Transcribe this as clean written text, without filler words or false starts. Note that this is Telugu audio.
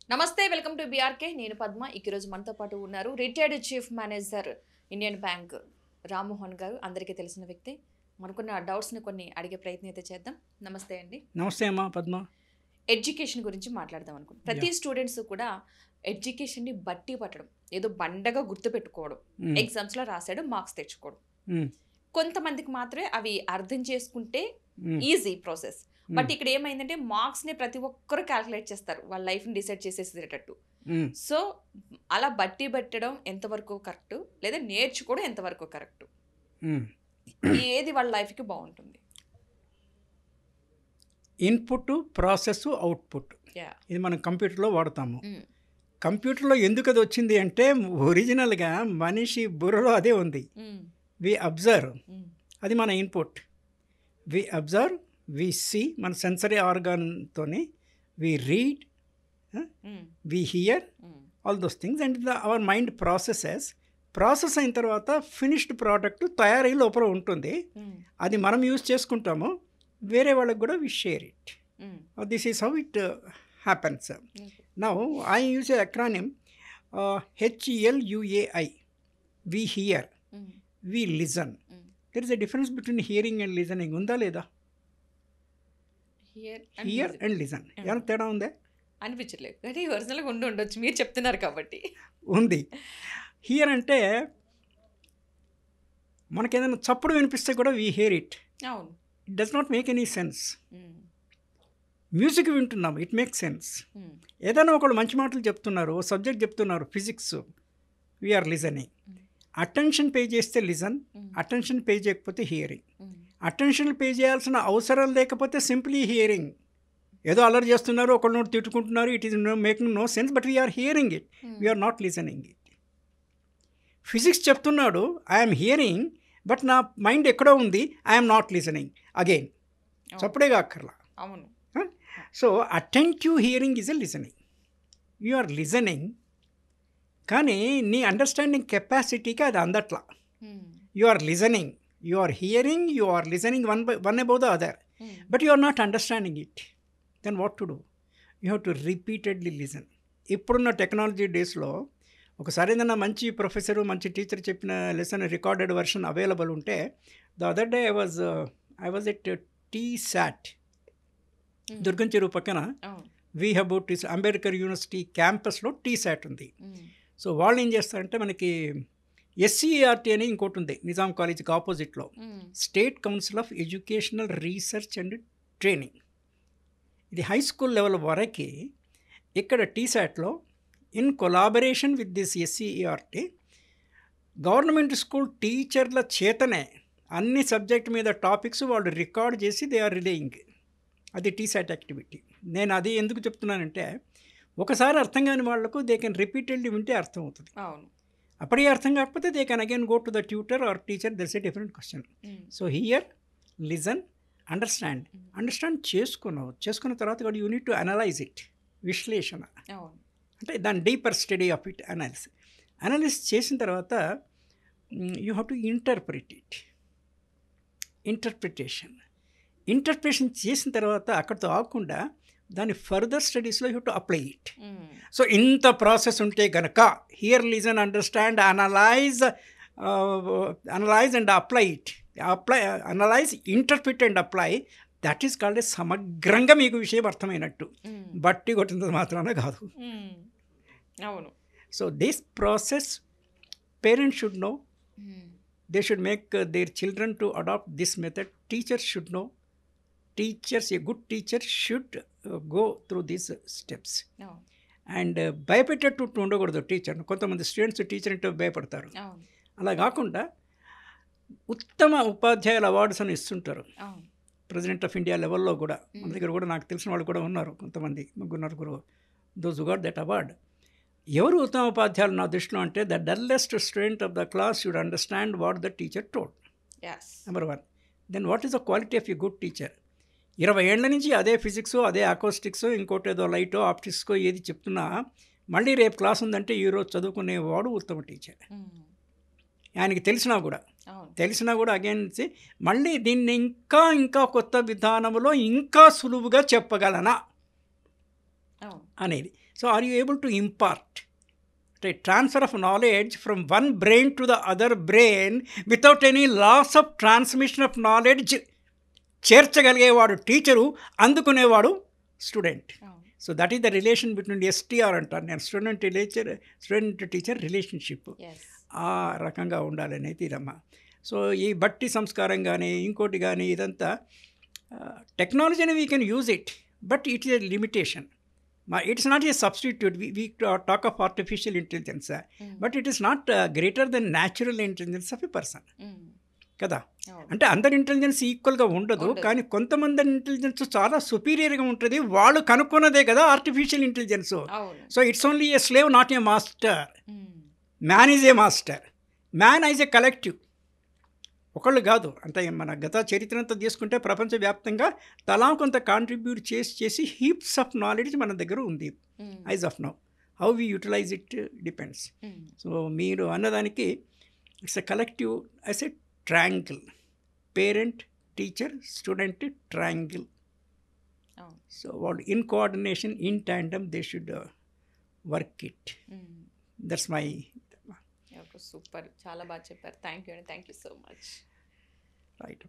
నమస్తే, వెల్కమ్ టు బీఆర్కే. నేను పద్మ. ఈరోజు మనతో పాటు ఉన్నారు retired chief manager Indian bank Rammohan గారు. అందరికీ తెలిసిన వ్యక్తి. మనకున్న డౌట్స్ని కొన్ని అడిగే ప్రయత్నం అయితే చేద్దాం. నమస్తే అండి. నమస్తే అమ్మా పద్మ. ఎడ్యుకేషన్ గురించి మాట్లాడదాం అనుకుంటున్నాను. ప్రతి స్టూడెంట్స్ కూడా ఎడ్యుకేషన్ని బట్టి పట్టడం, ఏదో బండగా గుర్తుపెట్టుకోవడం, ఎగ్జామ్స్లో రాసాడు మార్క్స్ తెచ్చుకోవడం. కొంతమందికి మాత్రమే అవి అర్థం చేసుకుంటే ఈజీ ప్రాసెస్. బట్ ఇక్కడ ఏమైందంటే మార్క్స్ని ప్రతి ఒక్కరు క్యాల్కులేట్ చేస్తారు, వాళ్ళ లైఫ్ని డిసైడ్ చేసేసేటట్టు. సో అలా బట్టి పెట్టడం ఎంతవరకు కరెక్ట్, లేదా నేర్చుకోవడం ఎంతవరకు కరెక్ట్, ఏది వాళ్ళ లైఫ్కి బాగుంటుంది? ఇన్పుట్, ప్రాసెస్, అవుట్పుట్, ఇది మనం కంప్యూటర్లో వాడతాము. కంప్యూటర్లో ఎందుకు అది వచ్చింది అంటే ఒరిజినల్గా మనిషి బుర్రలో అదే ఉంది. వి అబ్జర్వ్, అది మన input. We observe, we see, మన సెన్సరీ ఆర్గాన్తో we read, we hear, all those things. And our mind process అయిన తర్వాత ఫినిష్డ్ ప్రోడక్ట్ తయారై లోపల ఉంటుంది. అది మనం యూజ్ చేసుకుంటాము, వేరే వాళ్ళకి కూడా we share it. This is how it happens. Now I use a acronym HELUAI. We hear, we listen. There is a difference between hearing and listening. ఉందా లేదా? హియర్ అండ్ లిజన్ ఏమైనా తేడా ఉందా? అనిపించలేదు, కానీ ఒరిజినల్గా ఉండొచ్చు, మీరు చెప్తున్నారు కాబట్టి. ఉంది. హియర్ అంటే మనకేదైనా చప్పుడు వినిపిస్తే కూడా వీ హియర్ ఇట్. అవును. It does not make any sense. Music వింటున్నాము, ఇట్ మేక్ సెన్స్. ఏదైనా ఒకళ్ళు మంచి మాటలు చెప్తున్నారు, సబ్జెక్ట్ చెప్తున్నారు, physics, we're listening. Attention pay చేస్తే లిజన్, అటెన్షన్ పే చేయకపోతే హియరింగ్. అటెన్షన్ పే చేయాల్సిన అవసరం లేకపోతే సింప్లీ హియరింగ్. ఏదో అలర్ చేస్తున్నారు, ఒకళ్ళు తిట్టుకుంటున్నారు, it is making no sense, but we're hearing it, we're not listening it. Physics చెప్తున్నాడు, ఐఎమ్ హియరింగ్, బట్ నా మైండ్ ఎక్కడో ఉంది, ఐఎమ్ నాట్ లిజనింగ్. అగైన్ చప్పుడేగా అక్కర్లా. అవును. So attentive hearing is a listening. You are listening, కానీ నీ అండర్స్టాండింగ్ కెపాసిటీకి అది అందట్లా. You are listening, you are hearing, you are listening one above the other, but you are not understanding it. Then what to do? You have to repeatedly listen. ఇప్పుడున్న టెక్నాలజీ డేస్లో ఒకసారి ఏదైనా మంచి ప్రొఫెసరు, మంచి టీచర్ చెప్పిన లెసన్ రికార్డెడ్ వర్షన్ అవైలబుల్ ఉంటే, the other day I was at TSAT, దుర్గం చెరువు పక్కన వీహబోట్ అంబేద్కర్ యూనివర్సిటీ క్యాంపస్లో TSAT ఉంది. సో వాళ్ళు ఏం చేస్తారంటే, మనకి SCERT అని ఇంకోటి ఉంది నిజాం కాలేజీకి ఆపోజిట్లో, state council of educational research and training. ఇది హై స్కూల్ లెవెల్ వరకు. ఇక్కడ TSATలో in collaboration with this SCERT, government school టీచర్ల చేతనే అన్ని సబ్జెక్ట్ మీద టాపిక్స్ వాళ్ళు రికార్డ్ చేసి దే ఆర్ రిలేయింగ్. అది TSAT యాక్టివిటీ. నేను అది ఎందుకు చెప్తున్నానంటే, ఒకసారి అర్థం కాని వాళ్లకు దే కెన్ రిపీటెడ్లీ వింటే అర్థం అవుతుంది. అప్పటికే అర్థం కాకపోతే they can again go to the tutor or teacher, that's a different question. So here, listen, understand చేసుకున్న తర్వాత కూడా you need to analyse it. విశ్లేషణ అంటే దాని deeper study of it, analysis చేసిన తర్వాత you have to interpret it. Interpretation చేసిన తర్వాత అక్కడితో ఆగకుండా దాని ఫర్దర్ స్టడీస్లో you to apply it. So ఇంత ప్రాసెస్ ఉంటే గనక here, listen, understand, analyse and apply it. Analyse, interpret and apply, that is called a సమగ్రంగా మీకు విషయం అర్థమైనట్టు. బట్టి కొట్టినంత మాత్రాన కాదు. అవును. So this process parents should know. They should make their children to adapt this method. Teachers should know. A good teacher should go through these steps. And భయపెట్టేట్టు ఉండకూడదు టీచర్ను. కొంతమంది స్టూడెంట్స్ టీచర్ అంటే భయపడతారు. అలా కాకుండా ఉత్తమ ఉపాధ్యాయుల అవార్డ్స్ అని ఇస్తుంటారు. ప్రెసిడెంట్ ఆఫ్ ఇండియా లెవెల్లో కూడా మన దగ్గర కూడా నాకు తెలిసిన వాళ్ళు కూడా ఉన్నారు, కొంతమంది, ముగ్గురు, those who got that award. ఎవరు ఉత్తమ ఉపాధ్యాయులు నా దృష్టిలో అంటే, the dullest student of the class should understand what the teacher told. Number 1. Then what is the quality of a good teacher? 20 ఏళ్ల నుంచి అదే ఫిజిక్స్, అదే అకోస్టిక్స్, ఇంకోటి ఏదో లైటో ఆప్టిక్స్కో ఏది చెప్తున్నా, మళ్ళీ రేపు క్లాస్ ఉందంటే ఈరోజు చదువుకునేవాడు ఉత్తమ టీచర్. ఆయనకి తెలిసినా కూడా అగైన్ మళ్ళీ దీన్ని ఇంకా కొత్త విధానంలో ఇంకా సులువుగా చెప్పగలనా అనేది. So are you able to impart a transfer of knowledge from one brain to the other brain without any loss of transmission of knowledge? చేర్చగలిగేవాడు టీచరు, అందుకునేవాడు student. So that is the relation between STR అంటాను నేను, స్టూడెంట్ టీచర్ రిలేషన్షిప్. ఆ రకంగా ఉండాలనేది ఇదమ్మా. సో ఈ బట్టి సంస్కారం కానీ ఇంకోటి కానీ ఇదంతా టెక్నాలజీని we can use it, but it is a limitation. It's not a substitute. We talk of artificial intelligence, but it is not greater than natural intelligence of a person. కదా, అంటే అందరి ఇంటెలిజెన్స్ ఈక్వల్గా ఉండదు, కానీ కొంతమంది ఇంటెలిజెన్స్ చాలా సుపీరియర్గా ఉంటుంది. వాళ్ళు కనుక్కున్నదే కదా artificial intelligence. So it's only a slave, not a master. Man is a master. Man is a collective. ఒకళ్ళు కాదు. అంటే మన గత చరిత్రంతా తీసుకుంటే ప్రపంచవ్యాప్తంగా తలా కొంత కాంట్రిబ్యూట్ చేసి హీప్స్ ఆఫ్ నాలెడ్జ్ మన దగ్గర ఉంది. As of now how we utilize it depends. So మీరు అన్నదానికి it's a collective as a triangle. Parent, teacher, student triangle. So వాళ్ళు in coordination, in tandem they should work it. That's my. Super, చాలా బాగా చెప్పారు. Thank you so much. Right.